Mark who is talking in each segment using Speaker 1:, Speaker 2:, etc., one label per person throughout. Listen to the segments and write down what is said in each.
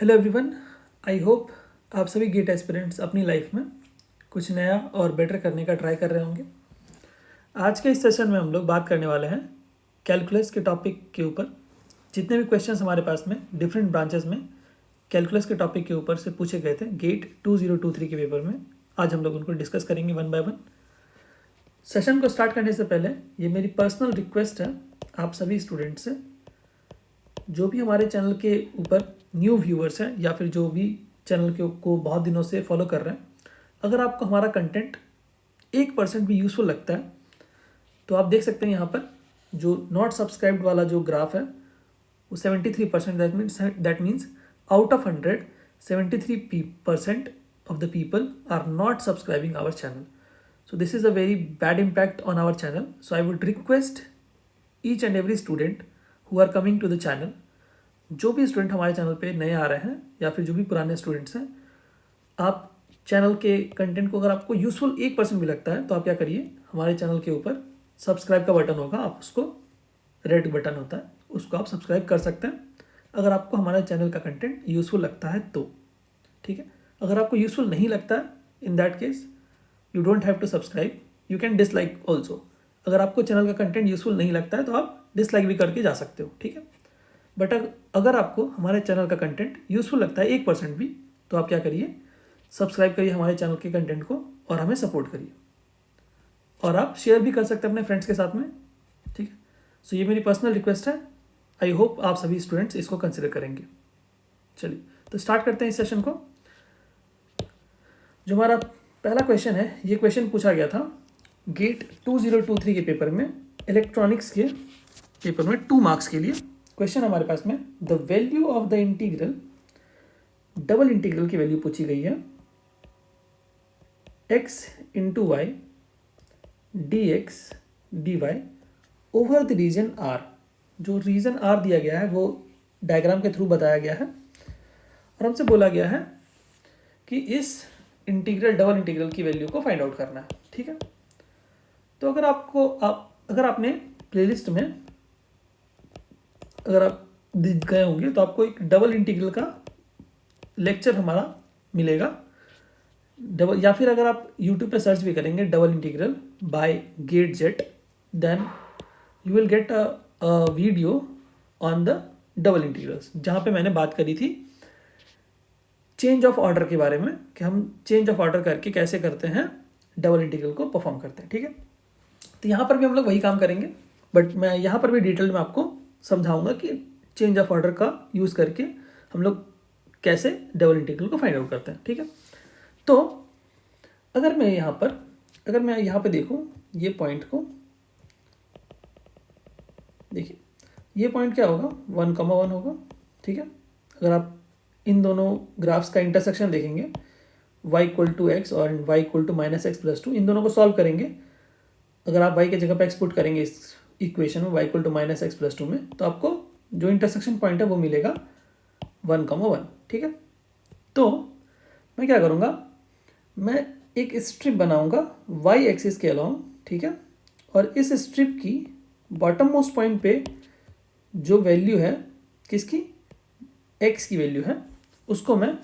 Speaker 1: Hello everyone. I hope आप सभी gate aspirants अपनी लाइफ में कुछ नया और बेटर करने का ट्राई कर रहे होंगे। आज के इस सेशन में हम लोग बात करने वाले हैं कैलकुलस के टॉपिक के ऊपर। जितने भी क्वेश्चंस हमारे पास में डिफरेंट ब्रांचेस में कैलकुलस के टॉपिक के ऊपर से पूछे गए थे गेट 2023 के पेपर में, आज हम लोग उनको डिस्कस करेंगे वन बाय वन। सेशन को स्टार्ट करने से पहले ये मेरी पर्सनल रिक्वेस्ट है आप सभी स्टूडेंट्स से, जो भी हमारे चैनल के ऊपर न्यू व्यूअर्स हैं या फिर जो भी चैनल को बहुत दिनों से फॉलो कर रहे हैं, अगर आपको हमारा कंटेंट 1% भी यूज़फुल लगता है तो आप देख सकते हैं यहाँ पर जो नॉट सब्सक्राइब्ड वाला जो ग्राफ है वो 73%, that means out of 100 73% of the people are not subscribing our channel. So this is a very bad impact on our channel. So I would request each and every student who are coming to the channel, जो भी student हमारे channel पे नए आ रहे हैं या फिर जो भी पुराने स्टूडेंट्स हैं, आप चैनल के कंटेंट को अगर आपको यूज़फुल 1% भी लगता है तो आप क्या करिए, हमारे चैनल के ऊपर सब्सक्राइब का बटन होगा, आप उसको रेड बटन होता है उसको आप सब्सक्राइब कर सकते हैं अगर आपको हमारे चैनल का कंटेंट यूज़फुल लगता है तो, ठीक है. अगर आपको यूज़फुल नहीं लगता है, in that case you don't have to subscribe, you can dislike also. अगर आपको चैनल का कंटेंट यूज़फुल नहीं लगता है तो आप डिसलाइक भी करके जा सकते हो, ठीक है. बट अगर आपको हमारे चैनल का कंटेंट यूज़फुल लगता है 1% भी, तो आप क्या करिए, सब्सक्राइब करिए हमारे चैनल के कंटेंट को और हमें सपोर्ट करिए. और आप शेयर भी कर सकते हैं अपने फ्रेंड्स के साथ में, ठीक है. सो ये मेरी पर्सनल रिक्वेस्ट है. आई होप आप सभी स्टूडेंट्स इसको कंसिडर करेंगे. चलिए तो स्टार्ट करते हैं इस सेशन को. जो हमारा पहला क्वेश्चन है, ये क्वेश्चन पूछा गया था गेट 2023 के पेपर में, इलेक्ट्रॉनिक्स के पेपर में 2 मार्क्स के लिए. क्वेश्चन हमारे पास में the value of the integral, double integral की वैल्यू पूछी गई है x into y d x d y over the region r. जो रीजन r दिया गया है वो डायग्राम के थ्रू बताया गया है और हमसे बोला गया है कि इस इंटीग्रल डबल इंटीग्रल की वैल्यू को फाइंड आउट करना है, ठीक है. तो अगर आपने प्लेलिस्ट में अगर आप दिख गए होंगे तो आपको एक डबल इंटीग्रल का लेक्चर हमारा मिलेगा डबल, या फिर अगर आप यूट्यूब पे सर्च भी करेंगे double integral by get jet, then you will get a video on the double integrals, जहाँ पे मैंने बात करी थी चेंज ऑफ ऑर्डर के बारे में कि हम चेंज ऑफ ऑर्डर करके कैसे करते हैं डबल इंटीग्रल को परफॉर्म करते हैं, ठीक है. तो यहाँ पर भी हम लोग वही काम करेंगे, बट मैं यहाँ पर भी डिटेल में आपको समझाऊंगा कि चेंज ऑफ ऑर्डर का यूज़ करके हम लोग कैसे डबल इंटीग्रल को फाइंड आउट करते हैं, ठीक है. तो अगर मैं यहाँ पे देखूँ ये पॉइंट को, देखिए ये पॉइंट क्या होगा, 1,1 होगा, ठीक है. अगर आप इन दोनों ग्राफ्स का इंटरसेक्शन देखेंगे y = x और y = -x+2, इन दोनों को सॉल्व करेंगे. अगर आप y की जगह पे x पुट करेंगे इस इक्वेशन में y = -x+2 में, तो आपको जो इंटरसेक्शन पॉइंट है वो मिलेगा 1,1, ठीक है. तो मैं क्या करूँगा, मैं एक स्ट्रिप बनाऊँगा y एक्सिस के अलोंग, ठीक है. और इस स्ट्रिप की बॉटम मोस्ट पॉइंट पे जो वैल्यू है किसकी, x की वैल्यू है, उसको मैं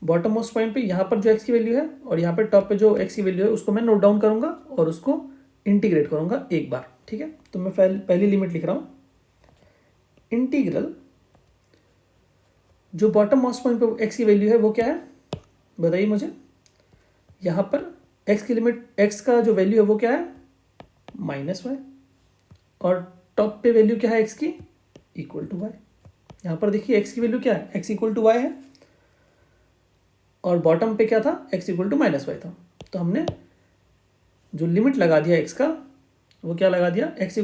Speaker 1: बॉटम मोस्ट पॉइंट पे यहाँ पर जो x की वैल्यू है और यहाँ पे टॉप पे जो x की वैल्यू है उसको मैं नोट डाउन करूँगा और उसको इंटीग्रेट करूँगा एक बार, ठीक है. तो मैं पहली लिमिट लिख रहा हूँ, इंटीग्रल जो बॉटम मोस्ट पॉइंट पे x की वैल्यू है वो क्या है बताइए मुझे. यहाँ पर x की लिमिट, x का जो वैल्यू है वो क्या है -y, और टॉप पे वैल्यू क्या है x की, =y. यहाँ पर देखिए x की वैल्यू क्या है, x = y है, और बॉटम पे क्या था, x = -y था. तो हमने जो लिमिट लगा दिया x का वो क्या लगा दिया, x =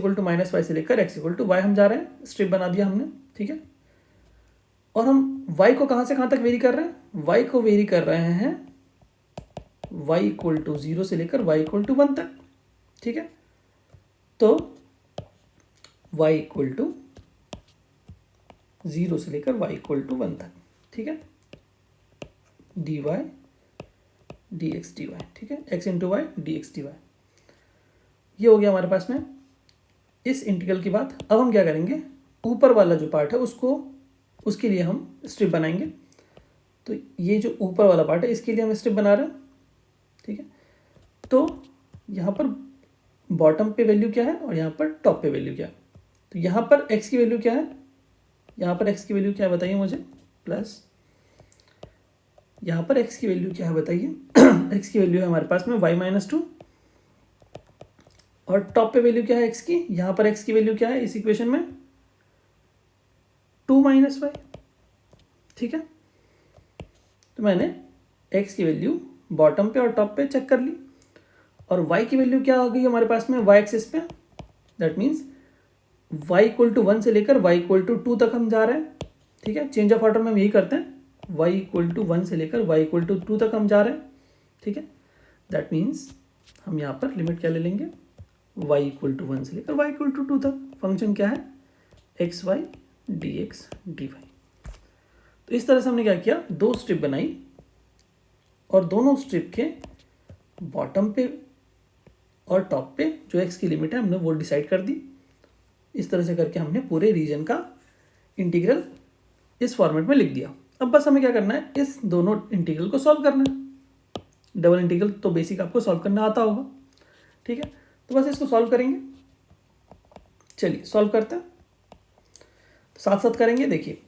Speaker 1: -y से लेकर x = y हम जा रहे हैं, स्ट्रिप बना दिया हमने, ठीक है. और हम y को कहाँ से कहाँ तक वेरी कर रहे हैं, y को वेरी कर रहे हैं y = 0 से लेकर y = 1 तक, ठीक है. तो y = 0 से लेकर y = 1 तक, ठीक है. dy dx dy, ठीक है, x × y dx dy. ये हो गया हमारे पास में इस इंटीग्रल की बात. अब हम क्या करेंगे, ऊपर वाला जो पार्ट है उसके लिए हम स्ट्रिप बनाएंगे. तो ये जो ऊपर वाला पार्ट है इसके लिए हम स्ट्रिप बना रहे हैं, ठीक है। तो यहाँ पर बॉटम पे वैल्यू क्या है और यहाँ पर टॉप पे वैल्यू क्या है। तो यहाँ पर x की वैल्यू क्या है, यहाँ पर x की वैल्यू क्या है बताइए मुझे, प्लस यहाँ पर x की वैल्यू क्या है बताइए। x की वैल्यू है हमारे पास में y-2 और टॉप पे वैल्यू क्या है x की, यहाँ पर x की वैल्यू क्या है इस इक्वेशन में 2 - y, ठीक है। तो मैंने x की वैल्यू बॉटम पे और टॉप पे चेक कर ली और y की वैल्यू क्या हो गई हमारे पास में y एक्सिस पे, दैट मीन्स y = 1 से लेकर y = 2 तक हम जा रहे हैं, ठीक है। चेंज ऑफ ऑर्डर में हम यही करते हैं, y = 1 से लेकर y = 2 तक हम जा रहे हैं, ठीक है। दैट मीन्स हम यहाँ पर लिमिट क्या ले लेंगे, y = 1 से लेकर y = 2 तक। फंक्शन क्या है, xy dx dy। तो इस तरह से हमने क्या किया, दो स्ट्रिप बनाई और दोनों स्ट्रिप के बॉटम पे और टॉप पे जो x की लिमिट है हमने वो डिसाइड कर दी। इस तरह से करके हमने पूरे रीजन का इंटीग्रल इस फॉर्मेट में लिख दिया। अब बस हमें क्या करना है, इस दोनों इंटीग्रल को सॉल्व करना है। डबल इंटीग्रल तो बेसिक आपको सॉल्व करना आता होगा, ठीक है। तो बस इसको सॉल्व करेंगे, चलिए सॉल्व करते हैं, तो साथ साथ करेंगे। देखिए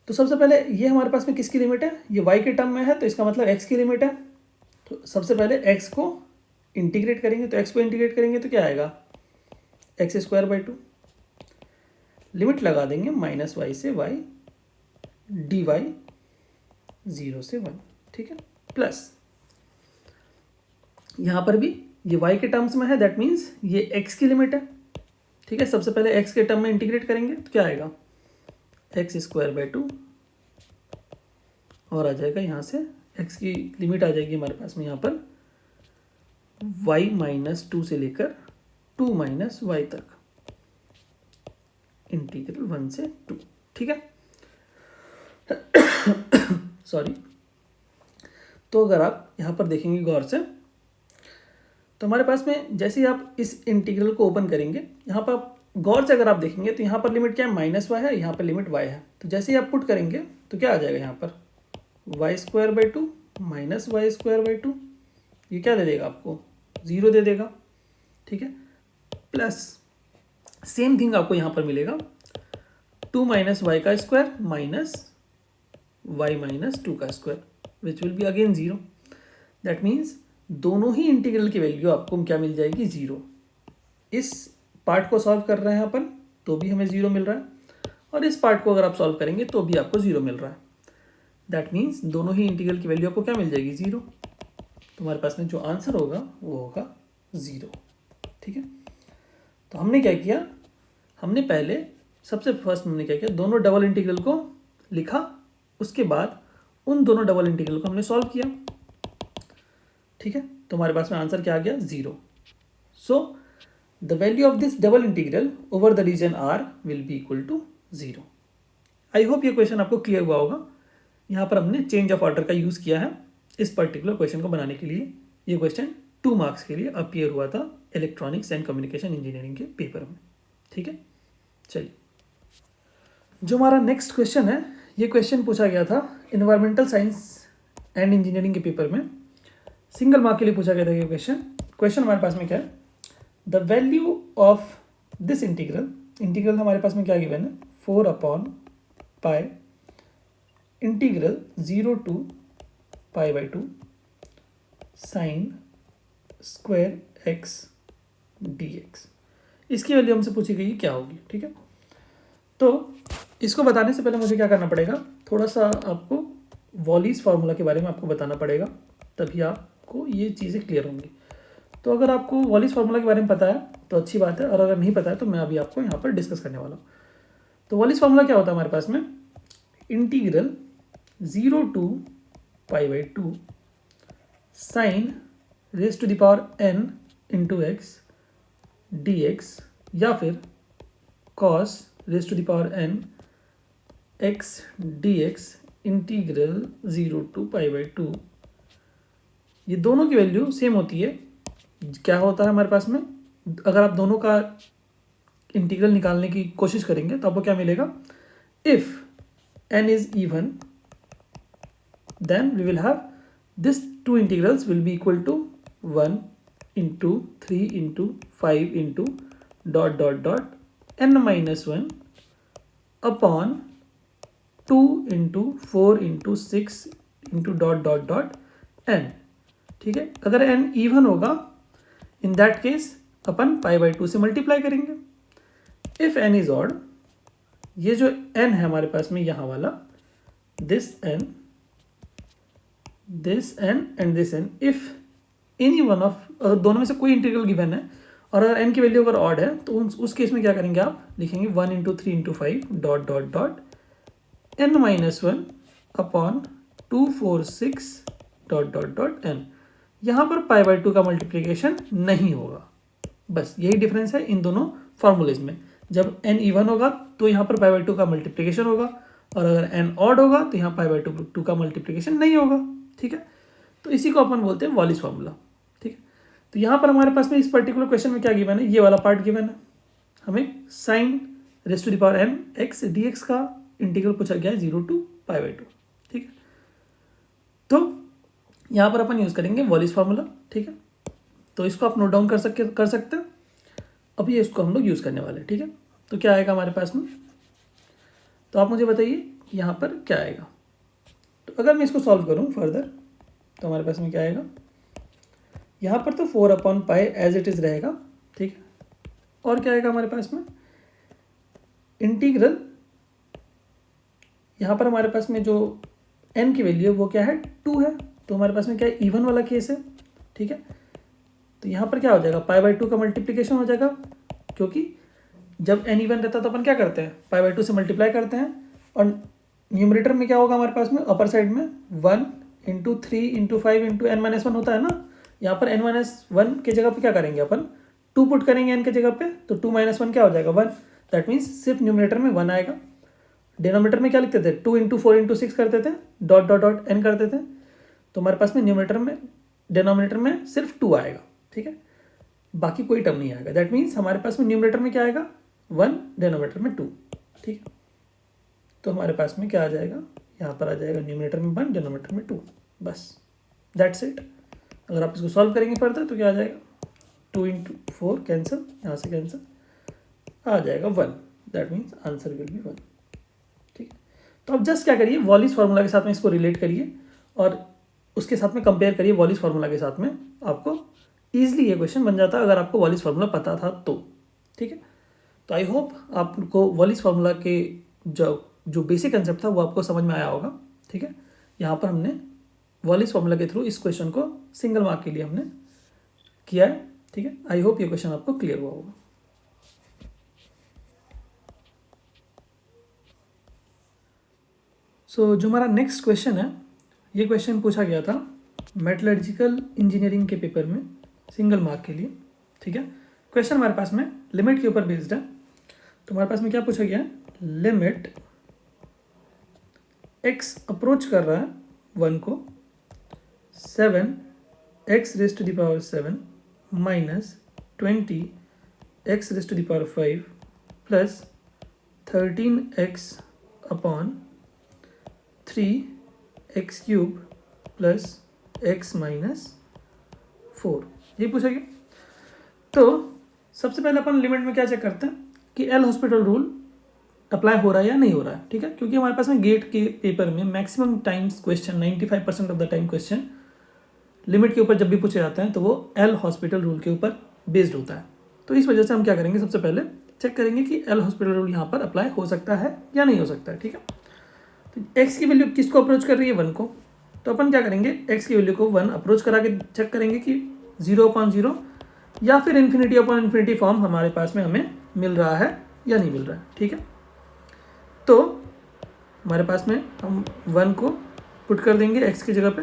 Speaker 1: तो सबसे पहले ये हमारे पास में किसकी लिमिट है, ये y के टर्म में है तो इसका मतलब x की लिमिट है। तो सबसे पहले x को इंटीग्रेट करेंगे, तो x को इंटीग्रेट करेंगे तो क्या आएगा, x² लिमिट लगा देंगे -y से y dy 0 से 1, ठीक है। प्लस यहाँ पर भी ये y के टर्म्स में है, दैट मीन्स ये x की लिमिट है, ठीक है। सबसे पहले x के टर्म में इंटीग्रेट करेंगे तो क्या आएगा, x² और आ जाएगा यहाँ से x की लिमिट आ जाएगी हमारे पास में यहाँ पर y-2 से लेकर 2 - y तक, इंटीग्रल 1 से 2, ठीक है। सॉरी। तो अगर आप यहाँ पर देखेंगे गौर से तो हमारे पास में जैसे ही आप इस इंटीग्रल को ओपन करेंगे, यहाँ पर आप गौर से अगर आप देखेंगे तो यहाँ पर लिमिट क्या है, -y है, यहाँ पर लिमिट y है। तो जैसे ही आप पुट करेंगे तो क्या आ जाएगा, यहाँ पर y² -y², ये क्या दे देगा आपको, 0 दे देगा, ठीक है। प्लस सेम थिंग आपको यहाँ पर मिलेगा 2 - y² -y-2² which will be again 0। That means दोनों ही इंटीग्रल की वैल्यू आपको क्या मिल जाएगी, 0। इस पार्ट को सॉल्व कर रहे हैं अपन तो भी हमें 0 मिल रहा है और इस पार्ट को अगर आप सॉल्व करेंगे तो भी आपको 0 मिल रहा है। दैट मीन्स दोनों ही इंटीग्रल की वैल्यू आपको क्या मिल जाएगी, 0। तो हमारे पास में जो आंसर होगा वो होगा 0, ठीक है। तो हमने क्या किया, हमने पहले सबसे फर्स्ट हमने क्या किया, दोनों डबल इंटीग्रल को लिखा, उसके बाद उन दोनों डबल इंटीग्रल को हमने सॉल्व किया, ठीक है। तो हमारे पास में आंसर क्या आ गया, 0। So the value of this double integral over the region R will be equal to 0। I hope ये क्वेश्चन आपको क्लियर हुआ होगा। यहाँ पर हमने चेंज ऑफ ऑर्डर का यूज़ किया है इस पर्टिकुलर क्वेश्चन को बनाने के लिए। ये क्वेश्चन 2 मार्क्स के लिए अपीयर हुआ था इलेक्ट्रॉनिक्स एंड कम्युनिकेशन इंजीनियरिंग के पेपर में, ठीक है। चलिए जो हमारा नेक्स्ट क्वेश्चन है, ये क्वेश्चन पूछा गया था इन्वायरमेंटल साइंस एंड इंजीनियरिंग के पेपर में, सिंगल मार्क के लिए पूछा गया था ये क्वेश्चन हमारे पास में क्या है, the value of this integral हमारे पास में क्या गिवन है, 4/π integral 0 to π/2 sin square x dx। इसकी वैल्यू हमसे पूछी गई क्या होगी, ठीक है। तो इसको बताने से पहले मुझे क्या करना पड़ेगा, थोड़ा सा आपको वॉलीज फार्मूला के बारे में आपको बताना पड़ेगा, तभी आपको ये चीज़ें क्लियर होंगी। तो अगर आपको वॉलीज फार्मूला के बारे में पता है तो अच्छी बात है, और अगर नहीं पता है तो मैं अभी आपको यहाँ पर डिस्कस करने वाला हूँ। तो वॉलीज फार्मूला क्या होता है हमारे पास में, integral 0 to π/2 sine raise to the power n into x dx या फिर cos raise to the power n x dx integral 0 to π/2। ये दोनों की वैल्यू सेम होती है। क्या होता है हमारे पास में, अगर आप दोनों का इंटीग्रल निकालने की कोशिश करेंगे तो आपको क्या मिलेगा, if n is even then we will have this two integrals will be equal to 1 into 3 into 5 into dot dot dot n minus 1 upon 2 into 4 into 6 into dot dot dot n. ठीक है, अगर n even होगा इन that case upon pi by 2 से multiply करेंगे. If n is odd, ये जो n है हमारे पास में यहाँ वाला, this n and this n, if any one of, अगर दोनों में से कोई इंटीग्रल गिवन है और अगर n की वैल्यू अगर ऑड है तो उस केस में क्या करेंगे आप, लिखेंगे 1 into 3 into 5 dot dot dot n minus 1 upon 2 4 6 dot dot dot n. यहाँ पर पाई बाई 2 का मल्टीप्लीकेशन नहीं होगा. बस यही डिफरेंस है इन दोनों फॉर्मूलेज में. जब n इवन होगा तो यहाँ पर पाई बाई 2 का मल्टीप्लीकेशन होगा और अगर n ऑड होगा तो यहाँ पाई बाई 2 का मल्टीप्लीकेशन नहीं होगा. ठीक है, तो इसी को अपन बोलते हैं वॉलिस फार्मूला. ठीक है, तो यहाँ पर हमारे पास में इस पर्टिकुलर क्वेश्चन में क्या गिवन है, ये वाला पार्ट गिवन है. हमें sine raise to the power n x dx का इंटीग्रल पूछा गया है 0 टू पाई बाई 2. ठीक है, तो यहाँ पर अपन यूज़ करेंगे वॉलिस फार्मूला. ठीक है, तो इसको आप नोट डाउन कर सकते हैं. अभी इसको हम लोग यूज़ करने वाले हैं. ठीक है, तो क्या आएगा हमारे पास में, तो आप मुझे बताइए यहाँ पर क्या आएगा. तो अगर मैं इसको सॉल्व करूँ फर्दर तो हमारे पास में क्या आएगा, यहाँ पर तो 4 upon pi as it is रहेगा. ठीक है, और क्या आएगा हमारे पास में, इंटीग्रल, यहाँ पर हमारे पास में जो n की वैल्यू है वो क्या है, 2 है. तो हमारे पास में क्या है, इवन वाला केस है. ठीक है, तो यहाँ पर क्या हो जाएगा, पाई बाई 2 का मल्टीप्लिकेशन हो जाएगा, क्योंकि जब n इवन रहता है तो अपन क्या करते हैं, पाई बाई 2 से मल्टीप्लाई करते हैं. और न्यूमरेटर में क्या होगा हमारे पास में, अपर साइड में 1 into 3 into 5 into n minus 1 होता है ना. यहाँ पर n माइनस 1 के जगह पे क्या करेंगे अपन, 2 पुट करेंगे n के जगह पे, तो 2 माइनस 1 क्या हो जाएगा, 1. दैट मीन्स सिर्फ न्यूमरेटर में 1 आएगा. डिनोमिनेटर में क्या लिखते थे, 2 इंटू 4 इंटू 6 करते थे, डॉट डॉट डॉट n करते थे. तो हमारे पास में न्यूमरेटर में, डिनोमिनेटर में सिर्फ 2 आएगा. ठीक है, बाकी कोई टर्म नहीं आएगा. दैट मीन्स हमारे पास में न्यूमरेटर में क्या आएगा, 1, डिनोमिनेटर में 2. ठीक है, तो हमारे पास में क्या आ जाएगा, यहाँ पर आ जाएगा न्यूमरेटर में 1, डिनोमिनेटर में 2. बस दैट्स इट. अगर आप इसको सॉल्व करेंगे फर्दर तो क्या आ जाएगा, 2 इंटू 4 कैंसिल, यहाँ से कैंसिल, आ जाएगा 1. That means answer will be 1. ठीक है, तो अब जस्ट क्या करिए, वॉलिस फार्मूला के साथ में इसको रिलेट करिए और उसके साथ में कंपेयर करिए वॉलिस फार्मूला के साथ में. आपको ईजिली ये क्वेश्चन बन जाता अगर आपको वॉलिस फार्मूला पता था तो. ठीक है, तो आई होप आपको वॉलिस फार्मूला के जो बेसिक कंसेप्ट था वो आपको समझ में आया होगा. ठीक है, यहाँ पर हमने वॉलिस फार्मूला के थ्रू इस क्वेश्चन को सिंगल मार्क के लिए हमने किया है. ठीक है, आई होप ये क्वेश्चन आपको क्लियर हुआ होगा. सो जो हमारा नेक्स्ट क्वेश्चन है, ये क्वेश्चन पूछा गया था मेटलर्जिकल इंजीनियरिंग के पेपर में सिंगल मार्क के लिए. ठीक है, क्वेश्चन हमारे पास में लिमिट के ऊपर बेस्ड है. तो हमारे पास में क्या पूछा गया है, लिमिट x अप्रोच कर रहा है 1 को 7 x raise to the power 7 minus 20 x raise to the power 5 plus 13x upon 3x cube plus x minus 4, ये पूछा गया. तो सबसे पहले अपन लिमिट में क्या चेक करते हैं कि एल हॉस्पिटल रूल अप्लाई हो रहा है या नहीं हो रहा है. ठीक है, क्योंकि हमारे पास में गेट के पेपर में maximum times question 95% of the time question limit के ऊपर जब भी पूछे जाते हैं तो वो एल हॉस्पिटल रूल के ऊपर बेस्ड होता है. तो इस वजह से हम क्या करेंगे, सबसे पहले चेक करेंगे कि एल हॉस्पिटल रूल यहाँ पर अप्लाई हो सकता है या नहीं हो सकता है. ठीक है, तो एक्स की वैल्यू किसको अप्रोच कर रही है, 1 को. तो अपन क्या करेंगे, एक्स की वैल्यू को 1 अप्रोच करा के चेक करेंगे कि 0/0 या फिर इन्फिनिटी अपॉन इन्फिनिटी फॉर्म हमारे पास में हमें मिल रहा है या नहीं मिल रहा है. ठीक है, तो हमारे पास में हम 1 को पुट कर देंगे x की जगह पे.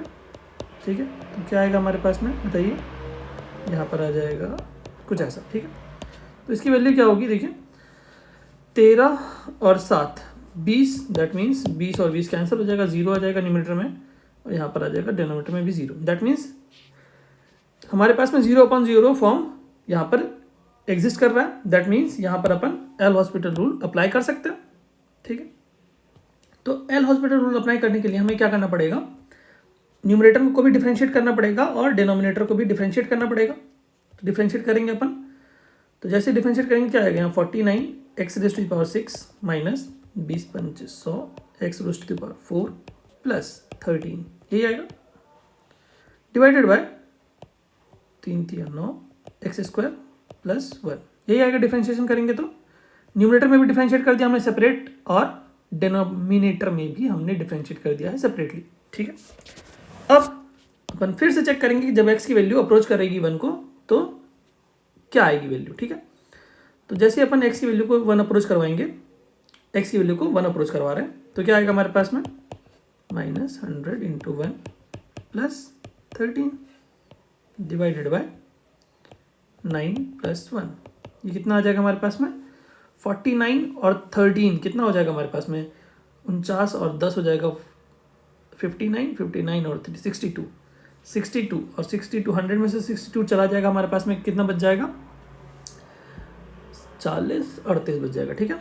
Speaker 1: ठीक है, तो क्या आएगा हमारे पास में बताइए, यहाँ पर आ जाएगा कुछ ऐसा. ठीक है, तो इसकी वैल्यू क्या होगी, देखिए 13 और 7 20. दैट मीन्स 20 और 20 कैंसिल हो जाएगा, 0 आ जाएगा न्यूमरेटर में और यहाँ पर आ जाएगा डिनोमिनेटर में भी 0. दैट मीन्स हमारे पास में 0/0 फॉर्म यहाँ पर एग्जिस्ट कर रहा है. दैट मीन्स यहाँ पर अपन एल हॉस्पिटल रूल अप्लाई कर सकते हैं. ठीक है, तो एल हॉस्पिटल रूल अप्लाई करने के लिए हमें क्या करना पड़ेगा, न्यूमरेटर को भी डिफरेंशिएट करना पड़ेगा और डिनोमिनेटर को भी डिफरेंशिएट करना पड़ेगा। तो डिफरेंशिएट करेंगे अपन, तो जैसे डिफरेंशिएट करेंगे क्या आएगा यहाँ 49 x raise to the power 6 minus 20 पंच 100 x raise to the power 4 plus 13, यही आएगा divided by 3 3 9 x square plus 1, यही आएगा। डिफरेंशिएशन करेंगे तो न्यूमरेटर में भी डिफरेंशिएट कर दिया हमने सेपरेट और डिनोमिनेटर में भी हमने डिफरेंशिएट कर दिया है सेपरेटली, ठीक है। अब अपन फिर से चेक करेंगे कि जब x की वैल्यू अप्रोच करेगी 1 को तो क्या आएगी वैल्यू, ठीक है। तो जैसे अपन x की वैल्यू को 1 अप्रोच करवाएंगे, x की वैल्यू को 1 अप्रोच करवा रहे हैं तो क्या आएगा हमारे पास में minus 100 into 1 plus 13 divided by 9 plus 1, ये कितना आ जाएगा हमारे पास में 49 और 13 कितना हो जाएगा हमारे पास में 49 और 10 हो जाएगा 59, 59 और 3 62, 62 और 62 100 में से 62 चला जाएगा हमारे पास में कितना बच जाएगा 40 38 बच जाएगा, ठीक है।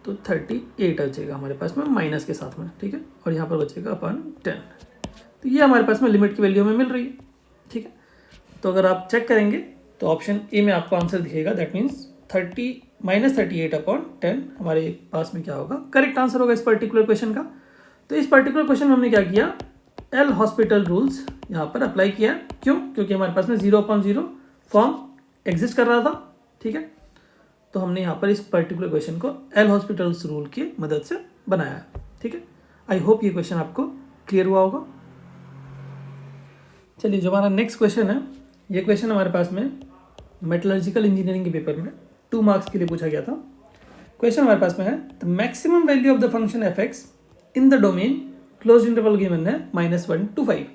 Speaker 1: तो 38 बचेगा हमारे पास में माइनस के साथ में, ठीक है। और यहाँ पर बचेगा अपन 10, तो ये हमारे पास में लिमिट की वैल्यू में मिल रही है, ठीक है। तो अगर आप चेक करेंगे तो ऑप्शन ए में आपको आंसर दिखेगा, दैट मीन्स 38 अपॉन 10 हमारे पास में क्या होगा, करेक्ट आंसर होगा इस पर्टिकुलर क्वेश्चन का। तो इस पर्टिकुलर क्वेश्चन में हमने क्या किया, एल हॉस्पिटल रूल्स यहाँ पर अप्लाई किया, क्यों, क्योंकि हमारे पास में 0/0 फॉर्म एग्जिस्ट कर रहा था, ठीक है। तो हमने यहाँ पर इस पर्टिकुलर क्वेश्चन को एल हॉस्पिटल्स रूल की मदद से बनाया, ठीक है। आई होप ये क्वेश्चन आपको क्लियर हुआ होगा। चलिए जो हमारा नेक्स्ट क्वेश्चन है, ये क्वेश्चन हमारे पास में मेटलर्जिकल इंजीनियरिंग के पेपर में 2 मार्क्स के लिए पूछा गया था। क्वेश्चन हमारे पास में है the maximum value of the function F x in the domain close interval given है -1 to 5,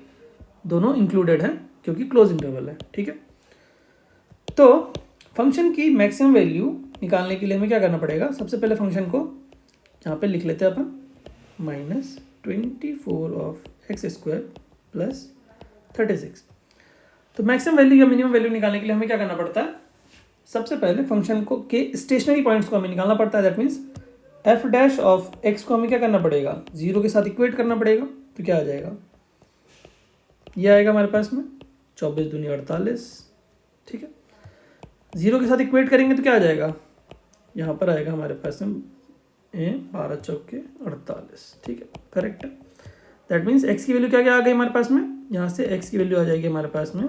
Speaker 1: दोनों इंक्लूडेड है क्योंकि क्लोज इंटरवल है, ठीक है। तो फंक्शन की मैक्सिमम वैल्यू निकालने के लिए हमें क्या करना पड़ेगा, सबसे पहले फंक्शन को यहाँ पे लिख लेते हैं अपन -24 ऑफ एक्स स्क्वायर प्लस 36। तो मैक्सिमम वैल्यू या मिनिमम वैल्यू निकालने के लिए हमें क्या करना पड़ता है, सबसे पहले फंक्शन को के स्टेशनरी पॉइंट्स को हमें निकालना पड़ता है। That means F dash of x को हमें क्या करना पड़ेगा, 0 के साथ इक्वेट करना पड़ेगा। तो क्या आ जाएगा, ये आएगा हमारे पास में 24 दूनी 48, ठीक है। 0 के साथ इक्वेट करेंगे तो क्या आ जाएगा, यहाँ पर आएगा हमारे पास में 12 चौके 48, ठीक है, करेक्ट है। दैट मीन्स एक्स की वैल्यू क्या क्या आ गई हमारे पास में, यहाँ से एक्स की वैल्यू आ जाएगी हमारे पास में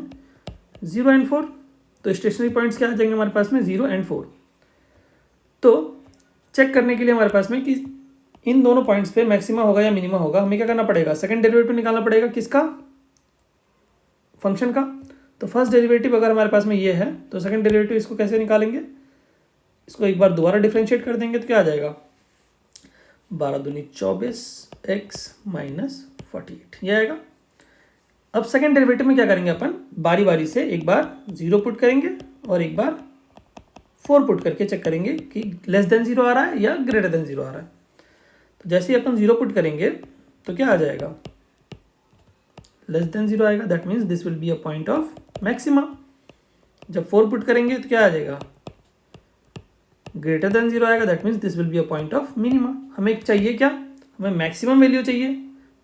Speaker 1: 0 and 4। तो स्टेशनरी पॉइंट्स क्या आ जाएंगे हमारे पास में 0 and 4। तो चेक करने के लिए हमारे पास में कि इन दोनों पॉइंट्स पे मैक्सिमा होगा या मिनिमा होगा, हमें क्या करना पड़ेगा, सेकंड डेरिवेटिव निकालना पड़ेगा, किसका, फंक्शन का। तो फर्स्ट डेरिवेटिव अगर हमारे पास में ये है तो सेकंड डेरिवेटिव इसको कैसे निकालेंगे, इसको एक बार दोबारा डिफरेंशिएट कर देंगे तो क्या आ जाएगा 12 दूनी 24 एक्स माइनस 48, ये आएगा। अब सेकंड डेरिवेटिव में क्या करेंगे अपन, बारी बारी से एक बार 0 पुट करेंगे और एक बार 4 पुट करके चेक करेंगे कि लेस देन 0 आ रहा है या ग्रेटर देन 0 आ रहा है। तो जैसे ही अपन 0 पुट करेंगे तो क्या आ जाएगा, लेस देन 0 आएगा। That means this will be a point of maxima. जब 4 पुट करेंगे तो क्या आ जाएगा, ग्रेटर देन 0 आएगा। That means this will be a point of minima. हमें चाहिए क्या, हमें मैक्सिमम वैल्यू चाहिए।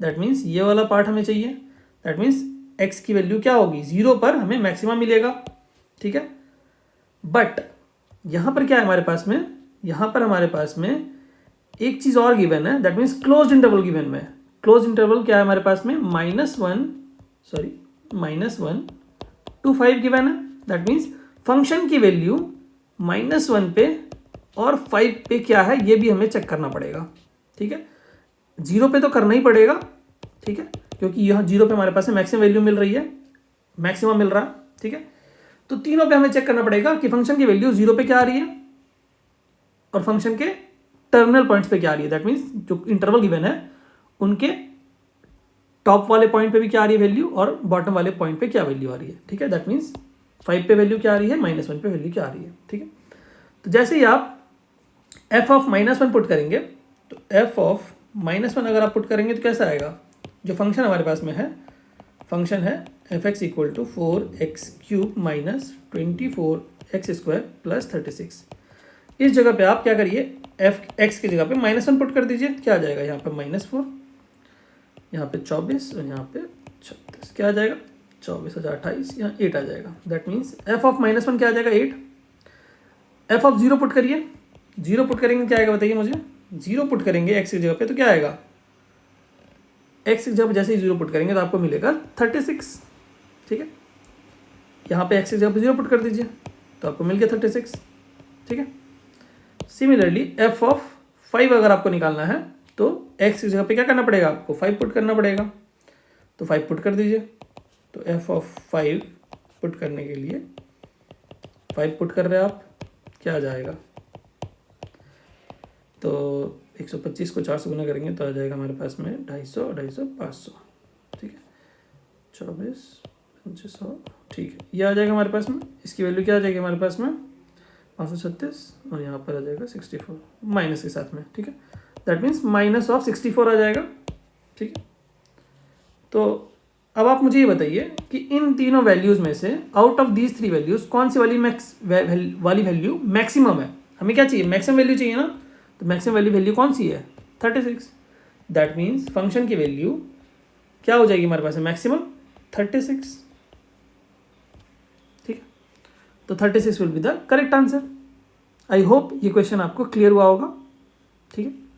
Speaker 1: दैट मीन्स ये वाला पार्ट हमें चाहिए। दैट मीन्स एक्स की वैल्यू क्या होगी, 0 पर हमें मैक्सिमम मिलेगा, ठीक है। बट यहाँ पर क्या है हमारे पास में, यहाँ पर हमारे पास में एक चीज़ और गिवन है, that means close interval given में। क्लोज इंटरवल क्या है हमारे पास में, -1 to 5 गिवन है। दैट मीन्स फंक्शन की वैल्यू -1 पे और 5 पे क्या है ये भी हमें चेक करना पड़ेगा, ठीक है। 0 पे तो करना ही पड़ेगा, ठीक है, क्योंकि यहाँ 0 पे हमारे पास में मैक्सिमम वैल्यू मिल रही है, मैक्सिमम मिल रहा है, ठीक है। तो तीनों पे हमें चेक करना पड़ेगा कि फंक्शन की वैल्यू 0 पे क्या आ रही है और फंक्शन के टर्मिनल पॉइंट्स पे क्या आ रही है। दैट मीन्स जो इंटरवल गिवन है उनके टॉप वाले पॉइंट पे भी क्या आ रही है वैल्यू और बॉटम वाले पॉइंट पे क्या वैल्यू आ रही है, ठीक है। दैट मीन्स 5 पे वैल्यू क्या आ रही है, -1 पे वैल्यू क्या आ रही है, ठीक है। तो जैसे ही आप f ऑफ -1 पुट करेंगे तो f ऑफ -1 अगर आप पुट करेंगे तो कैसा आएगा, जो फंक्शन हमारे पास में है, फंक्शन है f x equal to 4x³ minus 24x square plus 36। इस जगह पे आप क्या करिए, एफ एक्स की जगह पे -1 पुट कर दीजिए, क्या आ जाएगा यहाँ पे -4, यहाँ पे 24 और यहाँ पे 36 क्या आ जाएगा 24,028 यहाँ 8 आ जाएगा। दैट मीन्स एफ ऑफ -1 क्या आ जाएगा 8। एफ ऑफ 0 पुट करिए, 0 पुट करेंगे क्या आएगा बताइए मुझे। 0 पुट करेंगे एक्स की जगह पे तो क्या आएगा, एक्स की जगह पे जैसे ही 0 पुट करेंगे तो आपको मिलेगा 36। ठीक है, यहाँ पे एक्स की जगह पे 0 पुट कर दीजिए तो आपको मिल गया 36। ठीक है, सिमिलरली एफ ऑफ 5 अगर आपको निकालना है तो एक्स की जगह पे क्या करना पड़ेगा, आपको 5 पुट करना पड़ेगा। तो 5 पुट कर दीजिए, तो एफ ऑफ 5 पुट करने के लिए 5 पुट कर रहे हैं आप, क्या आ जाएगा, तो 125 को 4 से गुना करेंगे तो आ जाएगा हमारे पास में 250, 250, 500। ठीक है, 24, 2500, ठीक है, ये आ जाएगा हमारे पास में। इसकी वैल्यू क्या आ जाएगी हमारे पास में 536 और यहाँ पर आ जाएगा 64 माइनस के साथ में। ठीक है, दैट मीन्स -64 आ जाएगा। ठीक है, तो अब आप मुझे ये बताइए कि इन तीनों वैल्यूज़ में से आउट ऑफ दीज 3 वैल्यूज़ कौन सी वाली वैल्यू मैक्सिमम है। हमें क्या चाहिए, मैक्सिमम वैल्यू चाहिए ना, तो मैक्सिमम वैल्यू कौन सी है 36। दैट मीन्स फंक्शन की वैल्यू क्या हो जाएगी हमारे पास में मैक्सिमम 36। ठीक है, तो 36 will be the correct answer. I hope ये क्वेश्चन आपको क्लियर हुआ होगा। ठीक है।